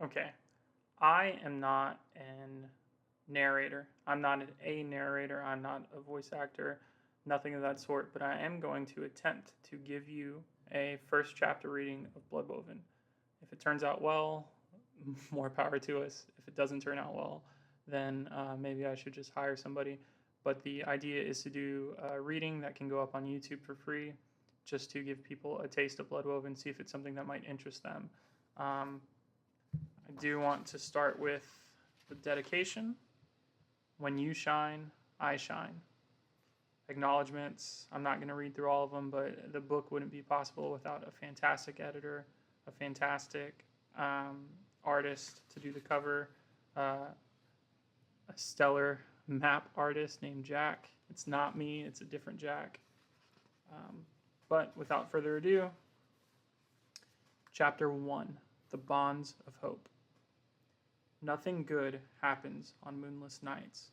Okay. I am not an narrator. I'm not a narrator. I'm not a voice actor, nothing of that sort. But I am going to attempt to give you a first chapter reading of Bloodwoven. If it turns out well, more power to us. If it doesn't turn out well, then maybe I should just hire somebody. But the idea is to do a reading that can go up on YouTube for free, just to give people a taste of Bloodwoven, see if it's something that might interest them. Um, I do want to start with the dedication. When you shine, I shine. Acknowledgements. I'm not going to read through all of them, but the book wouldn't be possible without a fantastic editor, a fantastic artist to do the cover, a stellar map artist named Jack. It's not me, it's a different Jack. But without further ado, Chapter 1, The Bonds of Hope. Nothing good happens on moonless nights.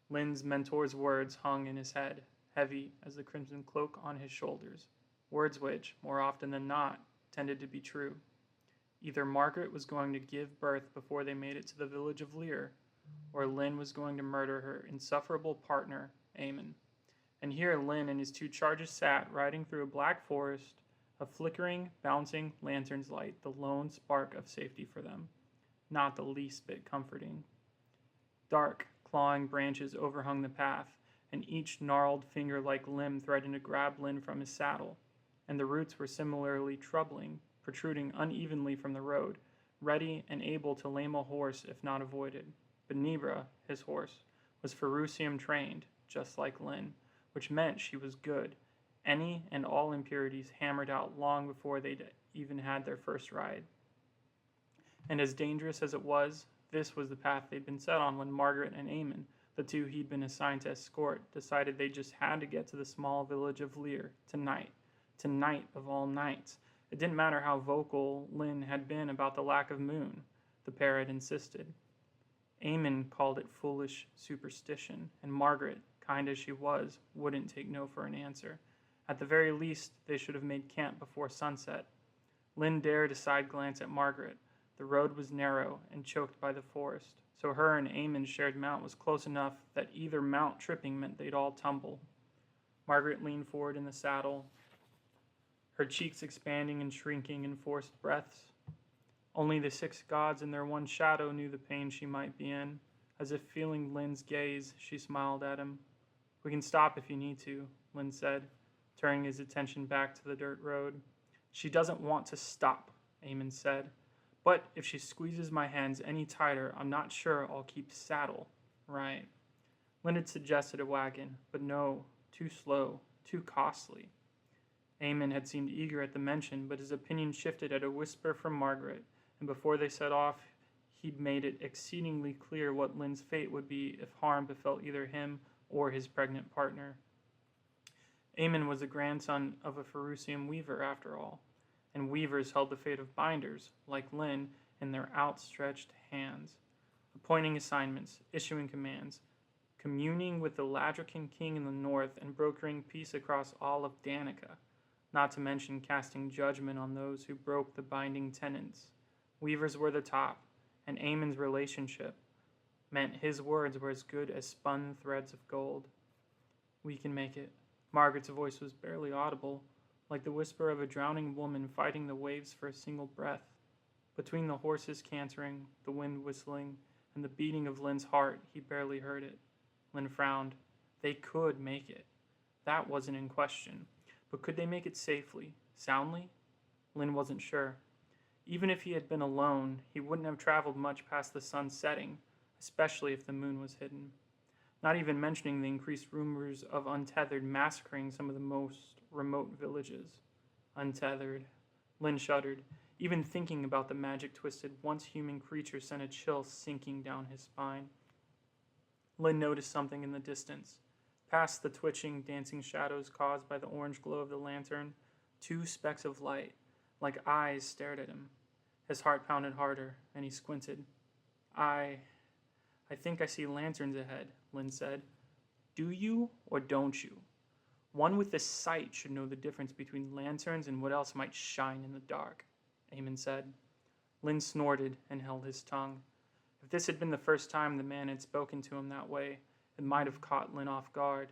Lynn's mentor's words hung in his head, heavy as the crimson cloak on his shoulders, words which, more often than not, tended to be true. Either Margaret was going to give birth before they made it to the village of Lear, or Lynn was going to murder her insufferable partner, Eamon. And here Lynn and his two charges sat, riding through a black forest, a flickering, bouncing lantern's light, the lone spark of safety for them. Not the least bit comforting. Dark, clawing branches overhung the path, and each gnarled finger-like limb threatened to grab Lynn from his saddle, and the roots were similarly troubling, protruding unevenly from the road, ready and able to lame a horse if not avoided. But Nebra, his horse, was Ferucium trained, just like Lynn, which meant she was good, any and all impurities hammered out long before they'd even had their first ride. And as dangerous as it was, this was the path they'd been set on when Margaret and Eamon, the two he'd been assigned to escort, decided they just had to get to the small village of Lear tonight of all nights. It didn't matter how vocal Lynn had been about the lack of moon, the pair had insisted. Eamon called it foolish superstition, and Margaret, kind as she was, wouldn't take no for an answer. At the very least, they should have made camp before sunset. Lynn dared a side glance at Margaret. The road was narrow and choked by the forest, so her and Eamon's shared mount was close enough that either mount tripping meant they'd all tumble. Margaret leaned forward in the saddle, her cheeks expanding and shrinking in forced breaths. Only the 6 gods and their one shadow knew the pain she might be in. As if feeling Lynn's gaze, she smiled at him. "We can stop if you need to," Lynn said, turning his attention back to the dirt road. "She doesn't want to stop," Eamon said. "But if she squeezes my hands any tighter, I'm not sure I'll keep saddle, right?" Lynn had suggested a wagon, but no, too slow, too costly. Eamon had seemed eager at the mention, but his opinion shifted at a whisper from Margaret, and before they set off, he'd made it exceedingly clear what Lynn's fate would be if harm befell either him or his pregnant partner. Eamon was the grandson of a Ferucium weaver, after all, and weavers held the fate of binders, like Lynn, in their outstretched hands, appointing assignments, issuing commands, communing with the Ladrican king in the north, and brokering peace across all of Danica, not to mention casting judgment on those who broke the binding tenets. Weavers were the top, and Eamon's relationship meant his words were as good as spun threads of gold. "We can make it." Margaret's voice was barely audible, like the whisper of a drowning woman fighting the waves for a single breath. Between the horses cantering, the wind whistling, and the beating of Lynn's heart, he barely heard it. Lynn frowned. They could make it. That wasn't in question. But could they make it safely, soundly? Lynn wasn't sure. Even if he had been alone, he wouldn't have traveled much past the sun setting, especially if the moon was hidden. Not even mentioning the increased rumors of Untethered massacring some of the most remote villages. Untethered. Lynn shuddered. Even thinking about the magic-twisted, once-human creature sent a chill sinking down his spine. Lynn noticed something in the distance. Past the twitching, dancing shadows caused by the orange glow of the lantern, 2 specks of light, like eyes, stared at him. His heart pounded harder, and he squinted. I think I see lanterns ahead," Lynn said. "Do you or don't you? One with the sight should know the difference between lanterns and what else might shine in the dark," Eamon said. Lynn snorted and held his tongue. If this had been the first time the man had spoken to him that way, it might have caught Lynn off guard.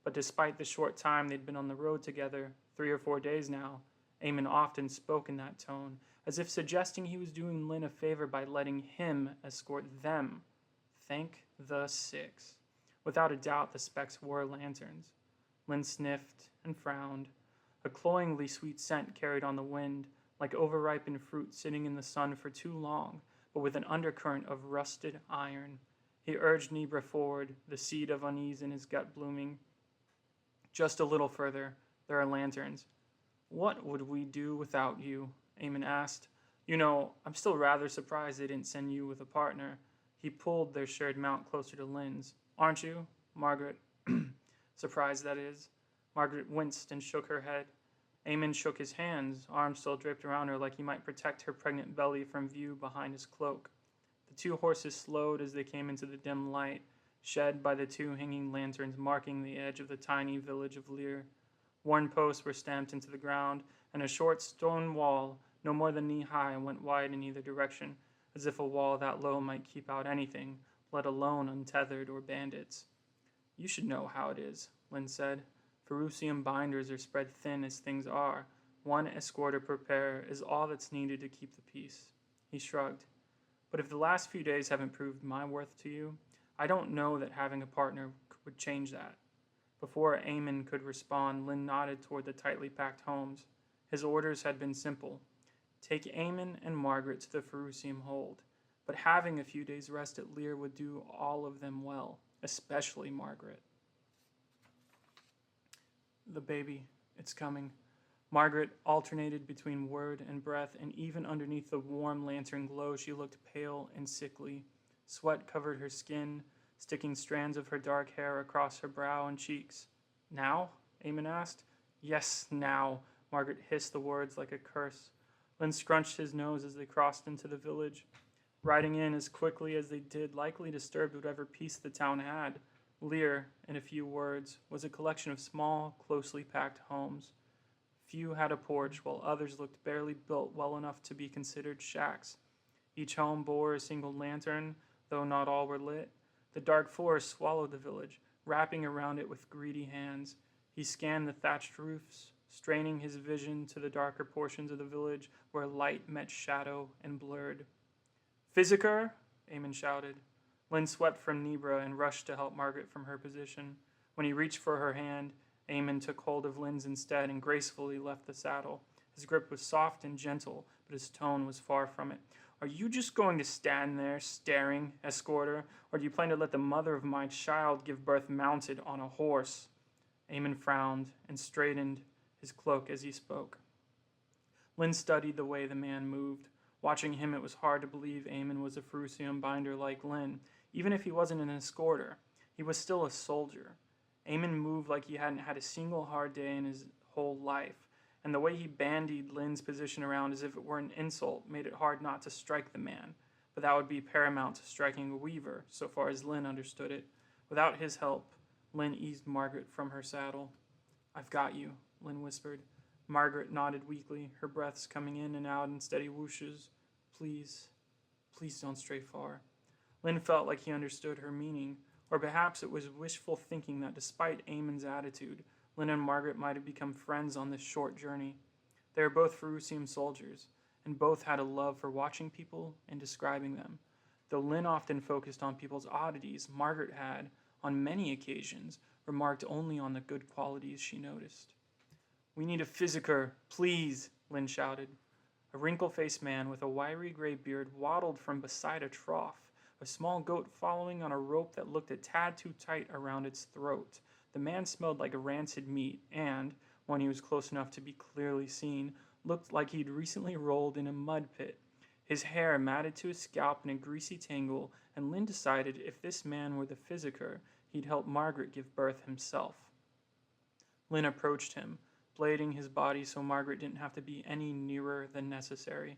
But despite the short time they'd been on the road together, 3 or 4 days now, Eamon often spoke in that tone, as if suggesting he was doing Lynn a favor by letting him escort them. Thank the six. Without a doubt, the specks were lanterns. Lynn sniffed and frowned. A cloyingly sweet scent carried on the wind, like overripened fruit sitting in the sun for too long, but with an undercurrent of rusted iron. He urged Nebra forward, the seed of unease in his gut blooming. Just a little further, there are lanterns. What would we do without you? Eamon asked. You know, I'm still rather surprised they didn't send you with a partner. He pulled their shared mount closer to Lynn's. Aren't you, Margaret? Surprised, that is. Margaret winced and shook her head. Eamon shook his hands, arms still draped around her like he might protect her pregnant belly from view behind his cloak. The 2 horses slowed as they came into the dim light, shed by the 2 hanging lanterns marking the edge of the tiny village of Lear. Worn posts were stamped into the ground, and a short stone wall, no more than knee-high, went wide in either direction, as if a wall that low might keep out anything, let alone untethered or bandits. You should know how it is, Lynn said. Ferucium binders are spread thin as things are. 1 escorter per pair is all that's needed to keep the peace. He shrugged. But if the last few days haven't proved my worth to you, I don't know that having a partner would change that. Before Eamon could respond, Lynn nodded toward the tightly packed homes. His orders had been simple. Take Eamon and Margaret to the Ferucium hold, but having a few days' rest at Lear would do all of them well, especially Margaret. The baby, it's coming. Margaret alternated between word and breath, and even underneath the warm lantern glow she looked pale and sickly. Sweat covered her skin, sticking strands of her dark hair across her brow and cheeks. Now? Eamon asked. Yes, now, Margaret hissed the words like a curse. Lynn scrunched his nose as they crossed into the village. Riding in as quickly as they did likely disturbed whatever peace the town had. Lear, in a few words, was a collection of small, closely packed homes. Few had a porch, while others looked barely built well enough to be considered shacks. Each home bore a single lantern, though not all were lit. The dark forest swallowed the village, wrapping around it with greedy hands. He scanned the thatched roofs, straining his vision to the darker portions of the village where light met shadow and blurred. Physiker! Eamon shouted. Lynn swept from Nebra and rushed to help Margaret from her position. When he reached for her hand, Eamon took hold of Lynn's instead and gracefully left the saddle. His grip was soft and gentle, but his tone was far from it. Are you just going to stand there, staring, escorter, or do you plan to let the mother of my child give birth mounted on a horse? Eamon frowned and straightened his cloak as he spoke. Lynn studied the way the man moved. Watching him, it was hard to believe Eamon was a Ferucium binder like Lynn. Even if he wasn't an escorter, he was still a soldier. Eamon moved like he hadn't had a single hard day in his whole life, and the way he bandied Lynn's position around as if it were an insult made it hard not to strike the man. But that would be paramount to striking a weaver, so far as Lynn understood it. Without his help, Lynn eased Margaret from her saddle. I've got you, Lynn whispered. Margaret nodded weakly, her breaths coming in and out in steady whooshes. Please don't stray far. Lynn felt like he understood her meaning, or perhaps it was wishful thinking that despite Eamon's attitude, Lynn and Margaret might have become friends on this short journey. They were both Ferucium soldiers, and both had a love for watching people and describing them. Though Lynn often focused on people's oddities, Margaret had, on many occasions, remarked only on the good qualities she noticed. We need a physiker, please, Lynn shouted. A wrinkle-faced man with a wiry gray beard waddled from beside a trough, a small goat following on a rope that looked a tad too tight around its throat. The man smelled like rancid meat and, when he was close enough to be clearly seen, looked like he'd recently rolled in a mud pit. His hair matted to his scalp in a greasy tangle, and Lynn decided if this man were the physiker, he'd help Margaret give birth himself. Lynn approached him, blading his body so Margaret didn't have to be any nearer than necessary.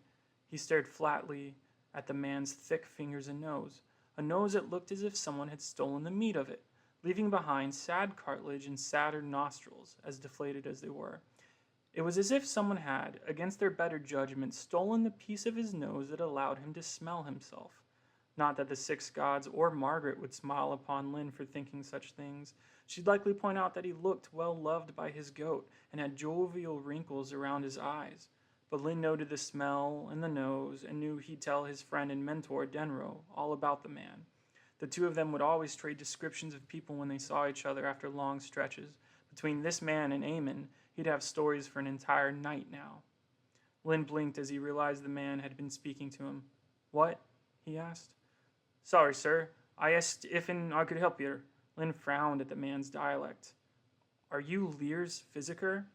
He stared flatly at the man's thick fingers and nose, a nose that looked as if someone had stolen the meat of it, leaving behind sad cartilage and sadder nostrils, as deflated as they were. It was as if someone had, against their better judgment, stolen the piece of his nose that allowed him to smell himself. Not that the six gods or Margaret would smile upon Lynn for thinking such things. She'd likely point out that he looked well loved by his goat and had jovial wrinkles around his eyes. But Lynn noted the smell and the nose and knew he'd tell his friend and mentor, Denro, all about the man. The two of them would always trade descriptions of people when they saw each other after long stretches. Between this man and Eamon, he'd have stories for an entire night now. Lynn blinked as he realized the man had been speaking to him. "What?" he asked. "Sorry, sir. I asked if I could help you." Lynn frowned at the man's dialect. "Are you Lear's physiker?"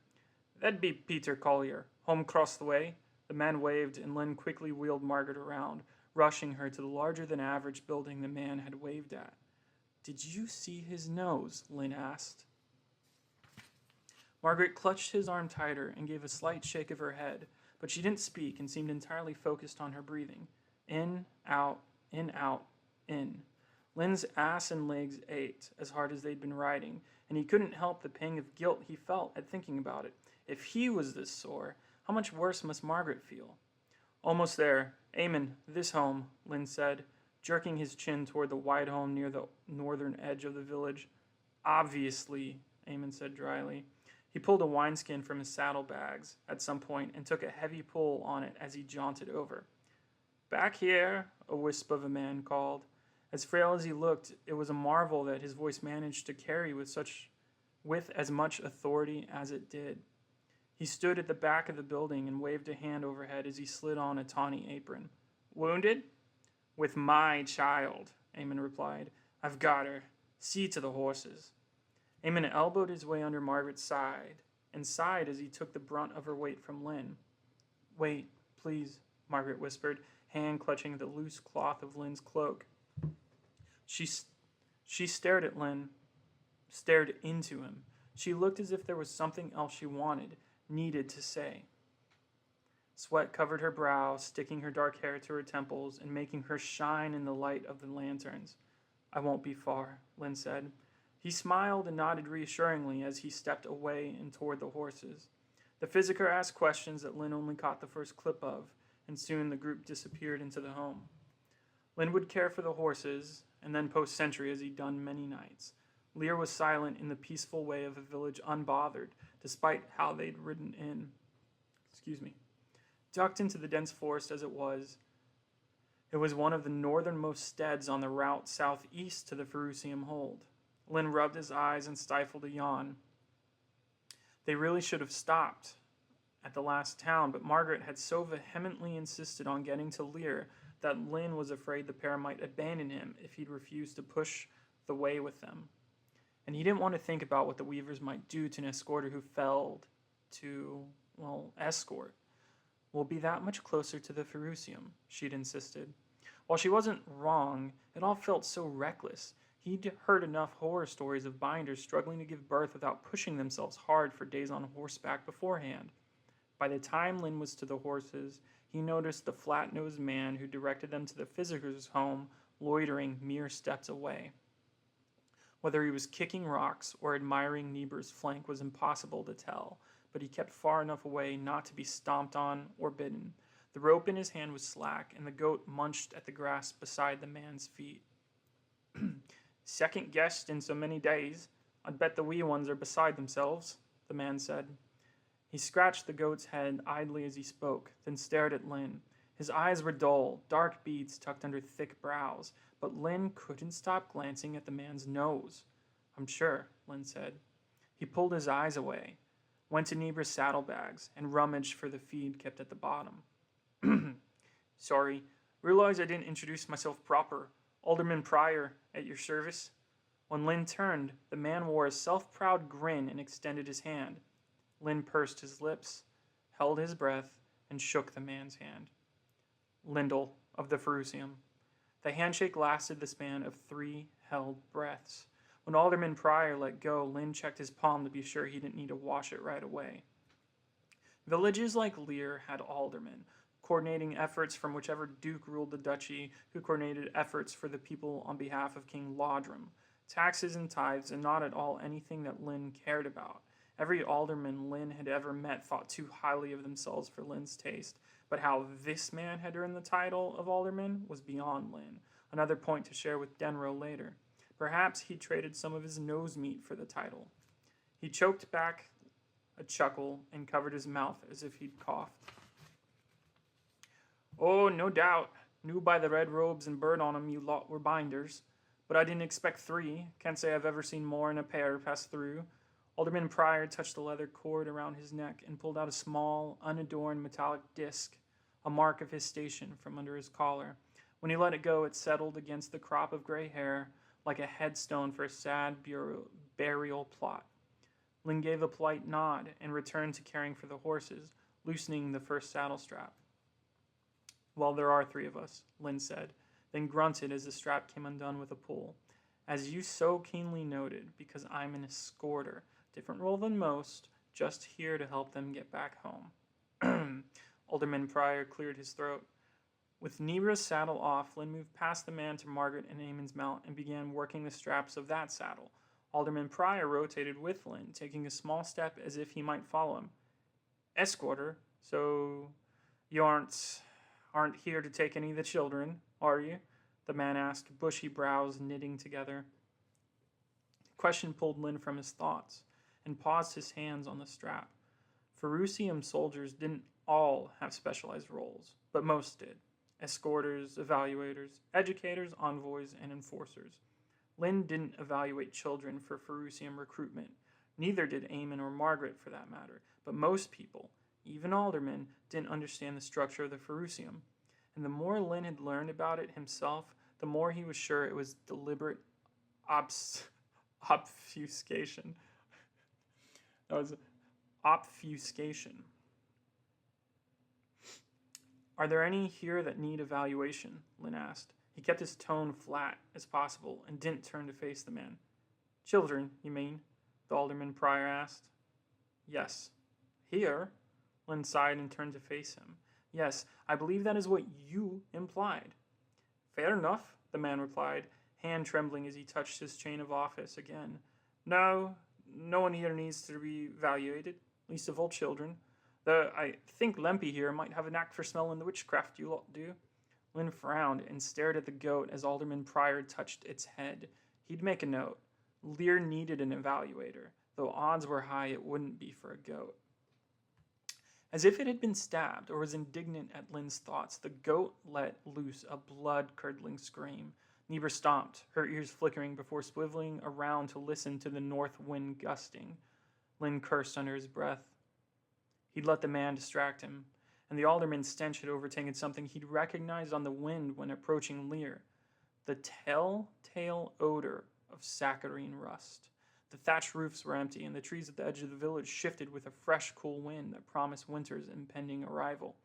"That'd be Peter Collier, home across the way." The man waved, and Lynn quickly wheeled Margaret around, rushing her to the larger-than-average building the man had waved at. "Did you see his nose?" Lynn asked. Margaret clutched his arm tighter and gave a slight shake of her head, but she didn't speak and seemed entirely focused on her breathing. In, out, in, out, in. Lynn's ass and legs ached as hard as they'd been riding, and he couldn't help the pang of guilt he felt at thinking about it. If he was this sore, how much worse must Margaret feel? "Almost there. Eamon, this home," Lynn said, jerking his chin toward the wide home near the northern edge of the village. "Obviously," Eamon said dryly. He pulled a wineskin from his saddlebags at some point and took a heavy pull on it as he jaunted over. "Back here," a wisp of a man called. As frail as he looked, it was a marvel that his voice managed to carry with as much authority as it did. He stood at the back of the building and waved a hand overhead as he slid on a tawny apron. "Wounded?" "With my child," Eamon replied. "I've got her. See to the horses." Eamon elbowed his way under Margaret's side and sighed as he took the brunt of her weight from Lynn. "Wait, please," Margaret whispered, hand clutching the loose cloth of Lynn's cloak. She stared at Lynn, stared into him. She looked as if there was something else she needed to say. Sweat covered her brow, sticking her dark hair to her temples and making her shine in the light of the lanterns. "I won't be far," Lynn said. He smiled and nodded reassuringly as he stepped away and toward the horses. The physiker asked questions that Lynn only caught the first clip of, and soon the group disappeared into the home. Lynn would care for the horses, and then post sentry as he'd done many nights. Lear was silent in the peaceful way of a village unbothered, despite how they'd ridden in. Ducked into the dense forest as it was one of the northernmost steads on the route southeast to the Ferusium hold. Lynn rubbed his eyes and stifled a yawn. They really should have stopped at the last town, but Margaret had so vehemently insisted on getting to Lear that Lynn was afraid the pair might abandon him if he'd refused to push the way with them. And he didn't want to think about what the Weavers might do to an escorter who failed to, escort. "We'll be that much closer to the Ferusium," she'd insisted. While she wasn't wrong, it all felt so reckless. He'd heard enough horror stories of binders struggling to give birth without pushing themselves hard for days on horseback beforehand. By the time Lynn was to the horses, he noticed the flat-nosed man who directed them to the physiker's home loitering mere steps away. Whether he was kicking rocks or admiring Niebuhr's flank was impossible to tell, but he kept far enough away not to be stomped on or bitten. The rope in his hand was slack, and the goat munched at the grass beside the man's feet. "Second guest in so many days. I'd bet the wee ones are beside themselves," the man said. He scratched the goat's head idly as he spoke, then stared at Lynn. His eyes were dull, dark beads tucked under thick brows, but Lynn couldn't stop glancing at the man's nose. "I'm sure," Lynn said. He pulled his eyes away, went to Niebuhr's saddlebags, and rummaged for the feed kept at the bottom. "Sorry, realized I didn't introduce myself proper. Alderman Pryor, at your service." When Lynn turned, the man wore a self-proud grin and extended his hand. Lynn pursed his lips, held his breath, and shook the man's hand. "Lyndal, of the Ferusium." The handshake lasted the span of 3 held breaths. When Alderman Pryor let go, Lynn checked his palm to be sure he didn't need to wash it right away. Villages like Lear had aldermen, coordinating efforts from whichever duke ruled the duchy, who coordinated efforts for the people on behalf of King Laudrum. Taxes and tithes, and not at all anything that Lynn cared about. Every alderman Lynn had ever met thought too highly of themselves for Lynn's taste, but how this man had earned the title of alderman was beyond Lynn, another point to share with Denro later. Perhaps he traded some of his nose meat for the title. He choked back a chuckle and covered his mouth as if he'd coughed. Oh, no doubt. Knew by the red robes and bird on 'em you lot were binders. But I didn't expect 3. Can't say I've ever seen more in a pair pass through. Alderman Pryor touched the leather cord around his neck and pulled out a small, unadorned metallic disc, a mark of his station, from under his collar. When he let it go, it settled against the crop of gray hair like a headstone for a sad burial plot. Lynn gave a polite nod and returned to caring for the horses, loosening the first saddle strap. Well, there are 3 of us, Lynn said, then grunted as the strap came undone with a pull. As you so keenly noted, because I'm an escorter. Different role than most, just here to help them get back home. Alderman Pryor cleared his throat. With Nebra's saddle off, Lynn moved past the man to Margaret and Eamon's mount and began working the straps of that saddle. Alderman Pryor rotated with Lynn, taking a small step as if he might follow him. Escorter, so you aren't here to take any of the children, are you? The man asked, bushy brows knitting together. The question pulled Lynn from his thoughts and paused his hands on the strap. Ferucium soldiers didn't all have specialized roles, but most did. Escorters, evaluators, educators, envoys, and enforcers. Lynn didn't evaluate children for Ferucium recruitment. Neither did Eamon or Margaret, for that matter. But most people, even aldermen, didn't understand the structure of the Ferucium. And the more Lynn had learned about it himself, the more he was sure it was deliberate obfuscation. That was obfuscation. Are there any here that need evaluation? Lynn asked. He kept his tone flat as possible and didn't turn to face the man. Children, you mean? The Alderman Pryor asked. Yes. Here? Lynn sighed and turned to face him. Yes, I believe that is what you implied. Fair enough, the man replied, hand trembling as he touched his chain of office again. No one here needs to be evaluated, least of all children. Though I think Lempy here might have a knack for smelling the witchcraft you lot do. Lynn frowned and stared at the goat as Alderman Pryor touched its head. He'd make a note. Lear needed an evaluator, though odds were high it wouldn't be for a goat. As if it had been stabbed or was indignant at Lynn's thoughts, the goat let loose a blood-curdling scream. Nebra stomped, her ears flickering before swiveling around to listen to the north wind gusting. Lynn cursed under his breath. He'd let the man distract him, and the alderman's stench had overtaken something he'd recognized on the wind when approaching Lear. The telltale odor of saccharine rust. The thatched roofs were empty, and the trees at the edge of the village shifted with a fresh, cool wind that promised winter's impending arrival.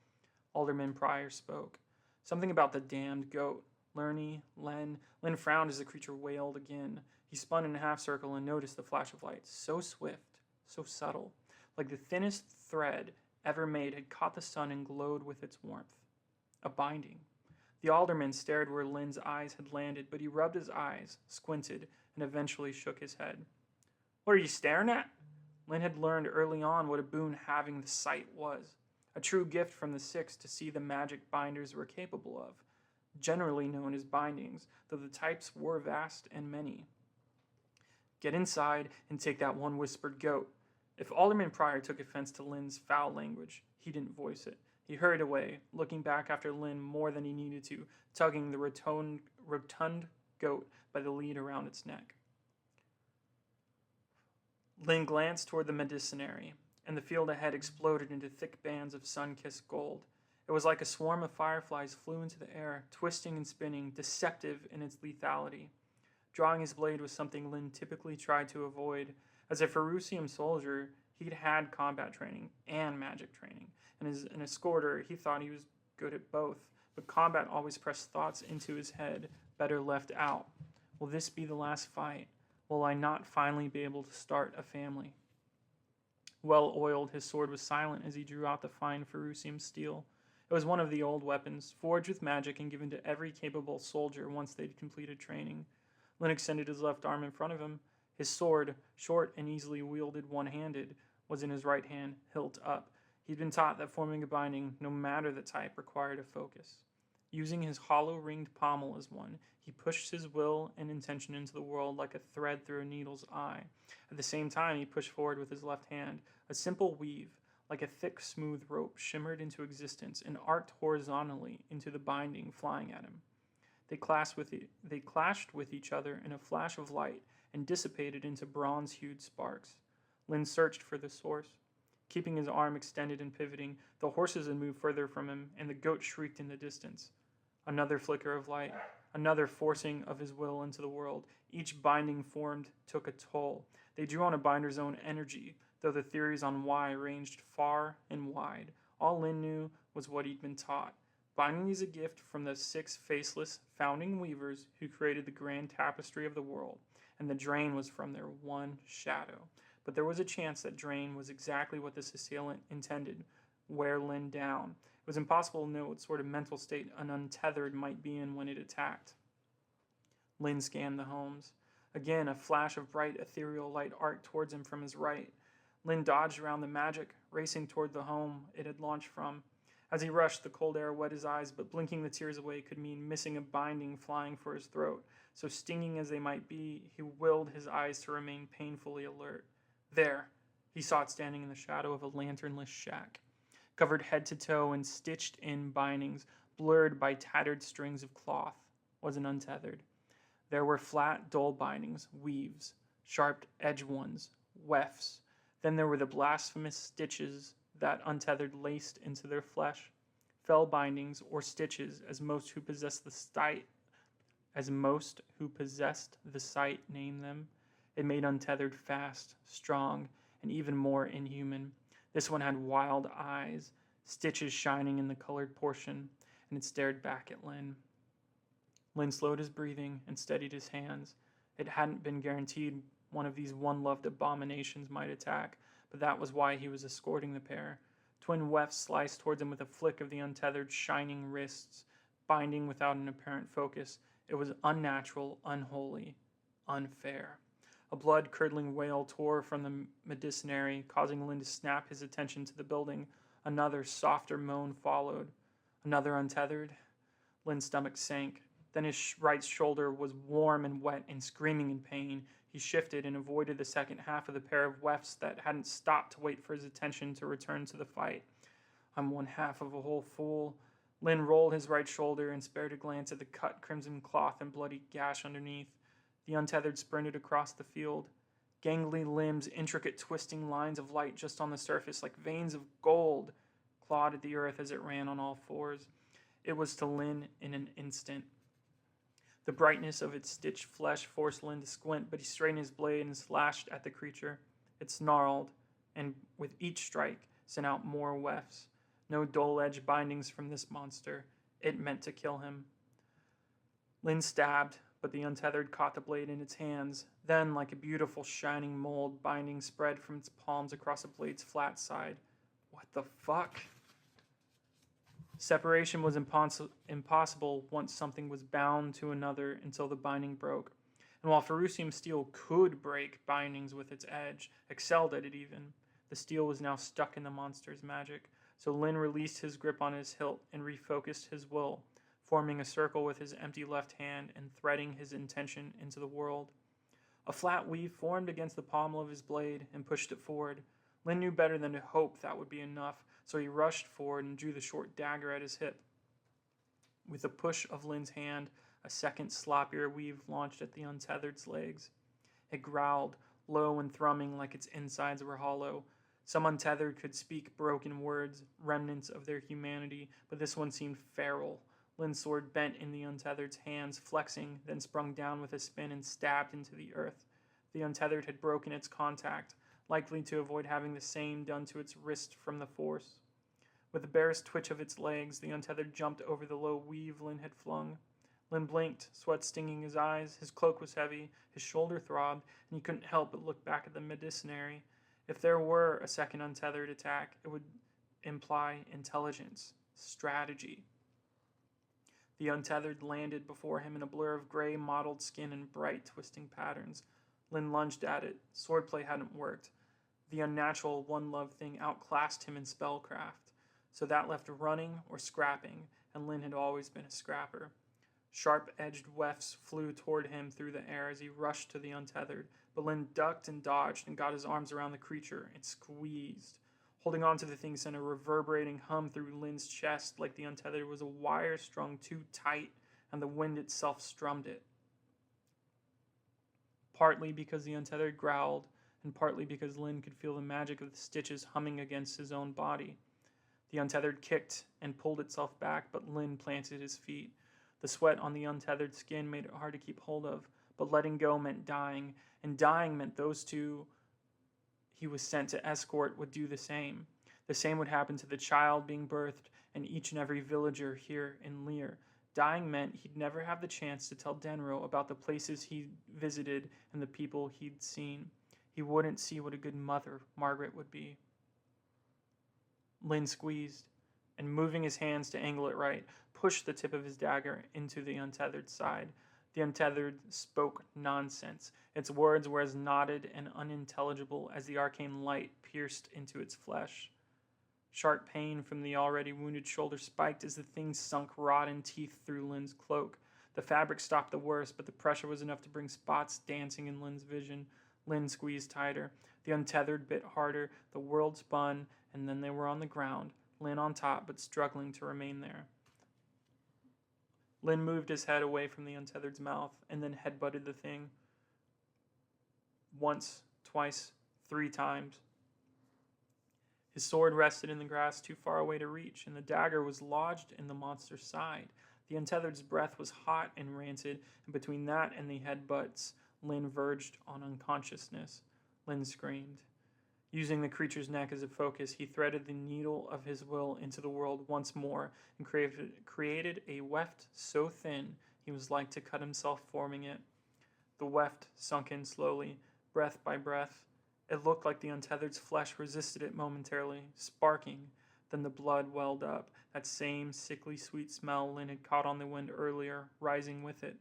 Alderman Pryor spoke. Something about the damned goat. Lyn frowned as the creature wailed again. He spun in a half-circle and noticed the flash of light, so swift, so subtle, like the thinnest thread ever made had caught the sun and glowed with its warmth. A binding. The alderman stared where Lyn's eyes had landed, but he rubbed his eyes, squinted, and eventually shook his head. What are you staring at? Lynn had learned early on what a boon having the sight was. A true gift from the Six to see the magic binders were capable of, generally known as bindings, though the types were vast and many. Get inside and take that one whispered goat. If Alderman Pryor took offense to Lynn's foul language, he didn't voice it. He hurried away, looking back after Lynn more than he needed to, tugging the rotund goat by the lead around its neck. Lynn glanced toward the medicinary, and the field ahead exploded into thick bands of sun-kissed gold. It was like a swarm of fireflies flew into the air, twisting and spinning, deceptive in its lethality. Drawing his blade was something Lynn typically tried to avoid. As a Ferucium soldier, he'd had combat training and magic training, and as an escorter, he thought he was good at both, but combat always pressed thoughts into his head, better left out. Will this be the last fight? Will I not finally be able to start a family? Well-oiled, his sword was silent as he drew out the fine Ferucium steel. It was one of the old weapons, forged with magic and given to every capable soldier once they'd completed training. Lynn extended his left arm in front of him. His sword, short and easily wielded one-handed, was in his right hand, hilt up. He'd been taught that forming a binding, no matter the type, required a focus. Using his hollow-ringed pommel as one, he pushed his will and intention into the world like a thread through a needle's eye. At the same time, he pushed forward with his left hand. A simple weave, like a thick, smooth rope, shimmered into existence and arced horizontally into the binding flying at him. They clashed with each other in a flash of light and dissipated into bronze-hued sparks. Lynn searched for the source. Keeping his arm extended and pivoting, the horses had moved further from him, and the goat shrieked in the distance. Another flicker of light, another forcing of his will into the world. Each binding formed took a toll. They drew on a binder's own energy, though the theories on why ranged far and wide. All Lynn knew was what he'd been taught. Binding is a gift from the 6 faceless founding weavers who created the grand tapestry of the world, and the drain was from their one shadow. But there was a chance that drain was exactly what this assailant intended, wear Lynn down. It was impossible to know what sort of mental state an untethered might be in when it attacked. Lynn scanned the homes. Again, a flash of bright ethereal light arced towards him from his right. Lynn dodged around the magic, racing toward the home it had launched from. As he rushed, the cold air wet his eyes, but blinking the tears away could mean missing a binding flying for his throat. So stinging as they might be, he willed his eyes to remain painfully alert. There, he saw it standing in the shadow of a lanternless shack, covered head to toe in stitched-in bindings, blurred by tattered strings of cloth, was an untethered. There were flat, dull bindings, weaves, sharp edge ones, wefts. Then there were the blasphemous stitches that untethered laced into their flesh, fell bindings or stitches, as most who possessed the sight name them. It made untethered fast, strong, and even more inhuman. This one had wild eyes, stitches shining in the colored portion, and it stared back at Lynn. Lynn slowed his breathing and steadied his hands. It hadn't been guaranteed one of these one-loved abominations might attack, but that was why he was escorting the pair. Twin wefts sliced towards him with a flick of the untethered, shining wrists, binding without an apparent focus. It was unnatural, unholy, unfair. A blood-curdling wail tore from the medicinary, causing Lynn to snap his attention to the building. Another, softer moan followed. Another untethered. Lynn's stomach sank. Then his right shoulder was warm and wet and screaming in pain. He shifted and avoided the second half of the pair of wefts that hadn't stopped to wait for his attention to return to the fight. I'm one half of a whole fool. Lynn rolled his right shoulder and spared a glance at the cut crimson cloth and bloody gash underneath. The untethered sprinted across the field. Gangly limbs, intricate twisting lines of light just on the surface, like veins of gold, clawed at the earth as it ran on all fours. It was to Lynn in an instant. The brightness of its stitched flesh forced Lynn to squint, but he straightened his blade and slashed at the creature. It snarled, and with each strike, sent out more wefts. No dull-edged bindings from this monster. It meant to kill him. Lynn stabbed, but the untethered caught the blade in its hands. Then, like a beautiful shining mold, binding spread from its palms across the blade's flat side. What the fuck? Separation was impossible once something was bound to another until the binding broke. And while Ferucium steel could break bindings with its edge, excelled at it even, the steel was now stuck in the monster's magic. So Lynn released his grip on his hilt and refocused his will, forming a circle with his empty left hand and threading his intention into the world. A flat weave formed against the pommel of his blade and pushed it forward. Lynn knew better than to hope that would be enough, so he rushed forward and drew the short dagger at his hip. With a push of Lynn's hand, a second sloppier weave launched at the untethered's legs. It growled, low and thrumming like its insides were hollow. Some untethered could speak broken words, remnants of their humanity, but this one seemed feral. Lynn's sword bent in the untethered's hands, flexing, then sprung down with a spin and stabbed into the earth. The untethered had broken its contact, likely to avoid having the same done to its wrist from the force. With the barest twitch of its legs, the untethered jumped over the low weave Lynn had flung. Lynn blinked, sweat stinging his eyes. His cloak was heavy, his shoulder throbbed, and he couldn't help but look back at the medicinary. If there were a second untethered attack, it would imply intelligence, strategy. The untethered landed before him in a blur of gray mottled skin and bright twisting patterns. Lynn lunged at it. Swordplay hadn't worked. The unnatural one-love thing outclassed him in spellcraft, so that left running or scrapping, and Lynn had always been a scrapper. Sharp-edged wefts flew toward him through the air as he rushed to the untethered, but Lynn ducked and dodged and got his arms around the creature and squeezed. Holding on to the thing sent a reverberating hum through Lynn's chest like the untethered was a wire strung too tight, and the wind itself strummed it. Partly because the untethered growled, and partly because Lynn could feel the magic of the stitches humming against his own body. The untethered kicked and pulled itself back, but Lynn planted his feet. The sweat on the untethered skin made it hard to keep hold of, but letting go meant dying, and dying meant those two he was sent to escort would do the same. The same would happen to the child being birthed and each and every villager here in Lear. Dying meant he'd never have the chance to tell Denro about the places he'd visited and the people he'd seen. He wouldn't see what a good mother Margaret would be. Lynn squeezed, and moving his hands to angle it right, pushed the tip of his dagger into the untethered side. The untethered spoke nonsense. Its words were as knotted and unintelligible as the arcane light pierced into its flesh. Sharp pain from the already wounded shoulder spiked as the thing sunk rotten teeth through Lynn's cloak. The fabric stopped the worst, but the pressure was enough to bring spots dancing in Lynn's vision. Lynn squeezed tighter. The untethered bit harder. The world spun, and then they were on the ground, Lynn on top, but struggling to remain there. Lynn moved his head away from the untethered's mouth, and then headbutted the thing. Once, twice, 3 times. His sword rested in the grass too far away to reach, and the dagger was lodged in the monster's side. The untethered's breath was hot and rancid, and between that and the headbutts, Lynn verged on unconsciousness. Lynn screamed. Using the creature's neck as a focus, he threaded the needle of his will into the world once more and created a weft so thin he was like to cut himself forming it. The weft sunk in slowly, breath by breath. It looked like the untethered's flesh resisted it momentarily, sparking. Then the blood welled up, that same sickly sweet smell Lynn had caught on the wind earlier, rising with it.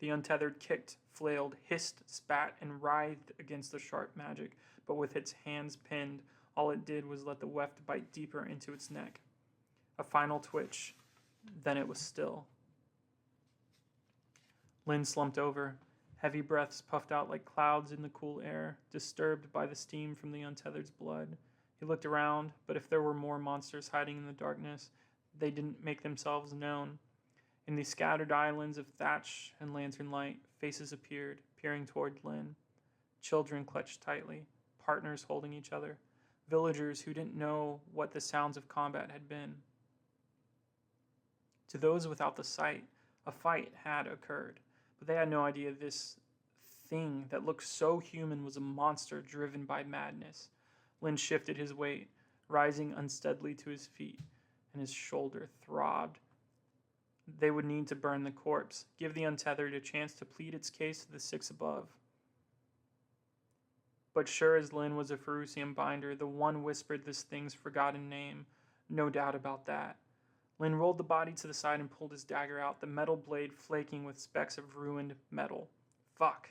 The untethered kicked, flailed, hissed, spat, and writhed against the sharp magic, but with its hands pinned, all it did was let the weft bite deeper into its neck. A final twitch, then it was still. Lynn slumped over. Heavy breaths puffed out like clouds in the cool air, disturbed by the steam from the untethered's blood. He looked around, but if there were more monsters hiding in the darkness, they didn't make themselves known. In the scattered islands of thatch and lantern light, faces appeared, peering toward Lynn. Children clutched tightly, partners holding each other, villagers who didn't know what the sounds of combat had been. To those without the sight, a fight had occurred, but they had no idea this thing that looked so human was a monster driven by madness. Lynn shifted his weight, rising unsteadily to his feet, and his shoulder throbbed. They would need to burn the corpse, give the untethered a chance to plead its case to the 6 above. But sure as Lynn was a Ferucian binder, the one whispered this thing's forgotten name. No doubt about that. Lynn rolled the body to the side and pulled his dagger out, the metal blade flaking with specks of ruined metal. Fuck.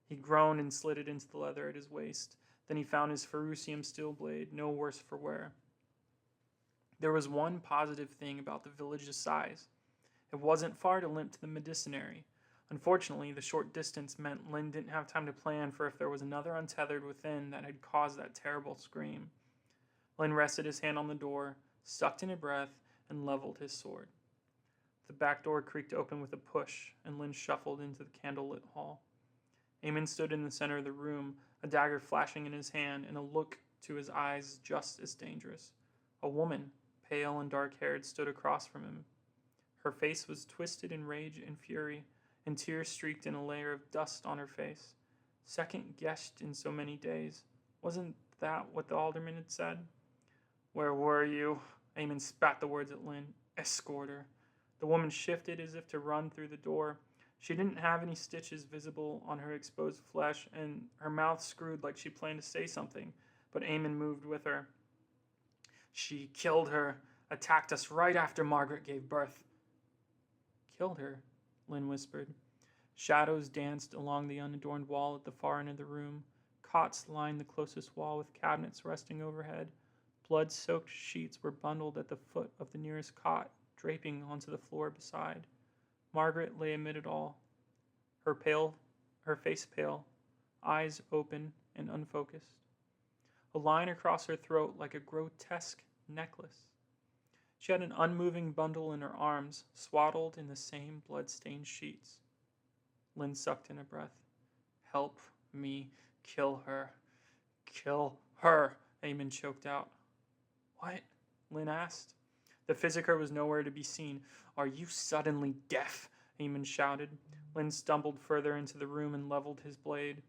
He groaned and slid it into the leather at his waist. Then he found his Ferucian steel blade, no worse for wear. There was one positive thing about the village's size. It wasn't far to limp to the medicinary. Unfortunately, the short distance meant Lynn didn't have time to plan for if there was another untethered within that had caused that terrible scream. Lynn rested his hand on the door, sucked in a breath, and leveled his sword. The back door creaked open with a push, and Lynn shuffled into the candlelit hall. Eamon stood in the center of the room, a dagger flashing in his hand, and a look to his eyes just as dangerous. A woman, pale and dark-haired, stood across from him. Her face was twisted in rage and fury, and tears streaked in a layer of dust on her face. Second-guessed in so many days. Wasn't that what the alderman had said? "Where were you?" Eamon spat the words at Lynn. "Escort her." The woman shifted as if to run through the door. She didn't have any stitches visible on her exposed flesh, and her mouth screwed like she planned to say something, but Eamon moved with her. "She killed her, attacked us right after Margaret gave birth." "Killed her?" Lynn whispered. Shadows danced along the unadorned wall at the far end of the room. Cots lined the closest wall with cabinets resting overhead. Blood-soaked sheets were bundled at the foot of the nearest cot, draping onto the floor beside. Margaret lay amid it all, her face pale, eyes open and unfocused. A line across her throat like a grotesque necklace. She had an unmoving bundle in her arms, swaddled in the same blood-stained sheets. Lynn sucked in a breath. "Help me kill her. Kill her," Eamon choked out. "What?" Lynn asked. The physiker was nowhere to be seen. "Are you suddenly deaf?" Eamon shouted. Lynn stumbled further into the room and leveled his blade.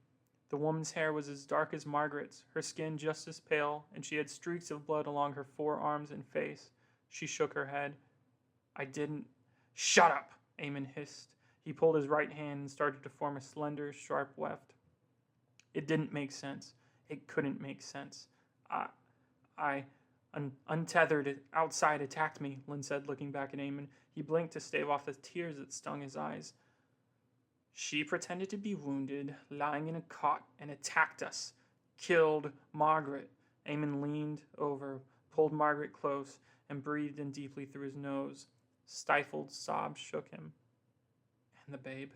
The woman's hair was as dark as Margaret's, her skin just as pale, and she had streaks of blood along her forearms and face. She shook her head. "I didn't—" "Shut up!" Eamon hissed. He pulled his right hand and started to form a slender, sharp weft. It didn't make sense. It couldn't make sense. Untethered outside attacked me," Lynn said, looking back at Eamon. He blinked to stave off the tears that stung his eyes. "She pretended to be wounded, lying in a cot, and attacked us. Killed Margaret." Eamon leaned over, pulled Margaret close, and breathed in deeply through his nose. Stifled sobs shook him. "And the babe?"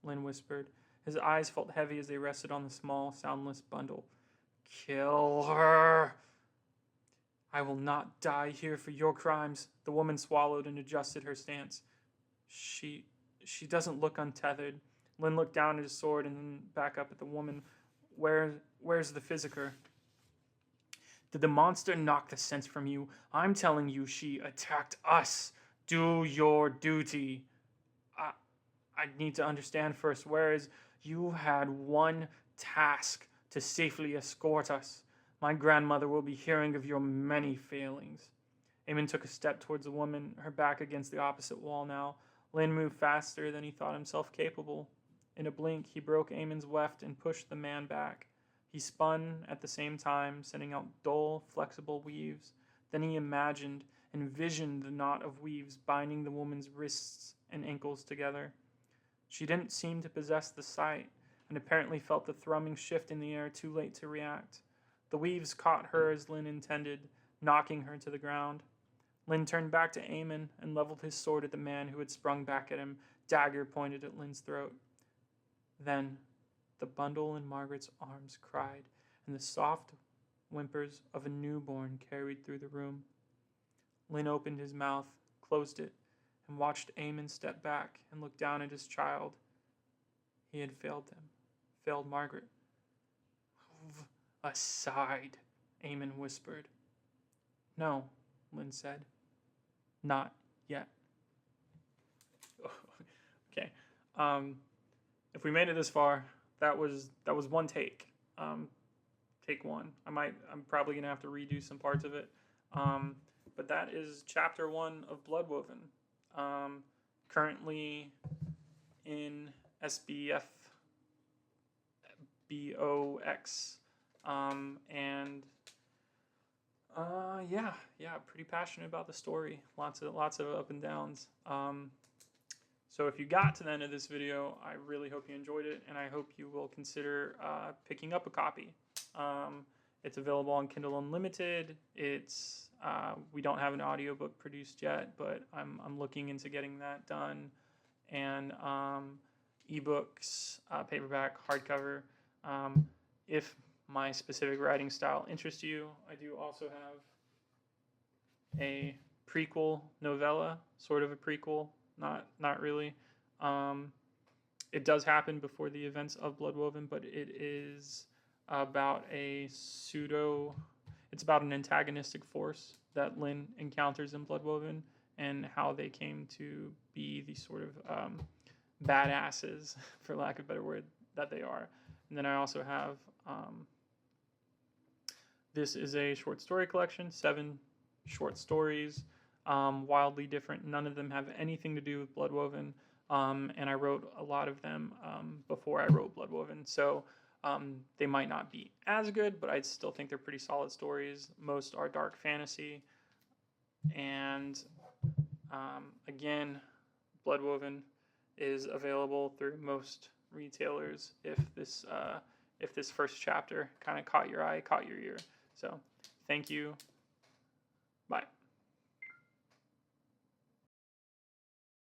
Lynn whispered. His eyes felt heavy as they rested on the small, soundless bundle. "Kill her." "I will not die here for your crimes." The woman swallowed and adjusted her stance. She doesn't look untethered." Lynn looked down at his sword and then back up at the woman. Where's the physiker?" "Did the monster knock the sense from you? I'm telling you, she attacked us. Do your duty." I need to understand first. You had one task: to safely escort us. My grandmother will be hearing of your many failings." Eamon took a step towards the woman, her back against the opposite wall now. Lynn moved faster than he thought himself capable. In a blink, he broke Eamon's weft and pushed the man back. He spun at the same time, sending out dull, flexible weaves. Then he envisioned the knot of weaves binding the woman's wrists and ankles together. She didn't seem to possess the sight, and apparently felt the thrumming shift in the air too late to react. The weaves caught her as Lynn intended, knocking her to the ground. Lynn turned back to Eamon and leveled his sword at the man who had sprung back at him, dagger pointed at Lynn's throat. Then the bundle in Margaret's arms cried, and the soft whimpers of a newborn carried through the room. Lynn opened his mouth, closed it, and watched Eamon step back and look down at his child. He had failed them, failed Margaret. "Move aside," Eamon whispered. "No," Lynn said. "Not yet." Okay. If we made it this far, that was one take. Take one. I'm probably gonna have to redo some parts of it. But that is chapter 1 of Bloodwoven. Currently in SPFBOX. Yeah, pretty passionate about the story. Lots of up and downs. So if you got to the end of this video, I really hope you enjoyed it, and I hope you will consider picking up a copy. It's available on Kindle Unlimited. We don't have an audiobook produced yet, but I'm looking into getting that done. And ebooks, paperback, hardcover. If my specific writing style interests you, I do also have a prequel novella, sort of a prequel, not really. It does happen before the events of Bloodwoven, but it is about it's about an antagonistic force that Lynn encounters in Bloodwoven and how they came to be the sort of badasses, for lack of a better word, that they are. And then I also have, this is a short story collection, 7 short stories, wildly different. None of them have anything to do with Bloodwoven, and I wrote a lot of them before I wrote Bloodwoven, so they might not be as good, but I still think they're pretty solid stories. Most are dark fantasy, and again, Bloodwoven is available through most retailers. If this if this first chapter kind of caught your eye, caught your ear. So thank you. Bye.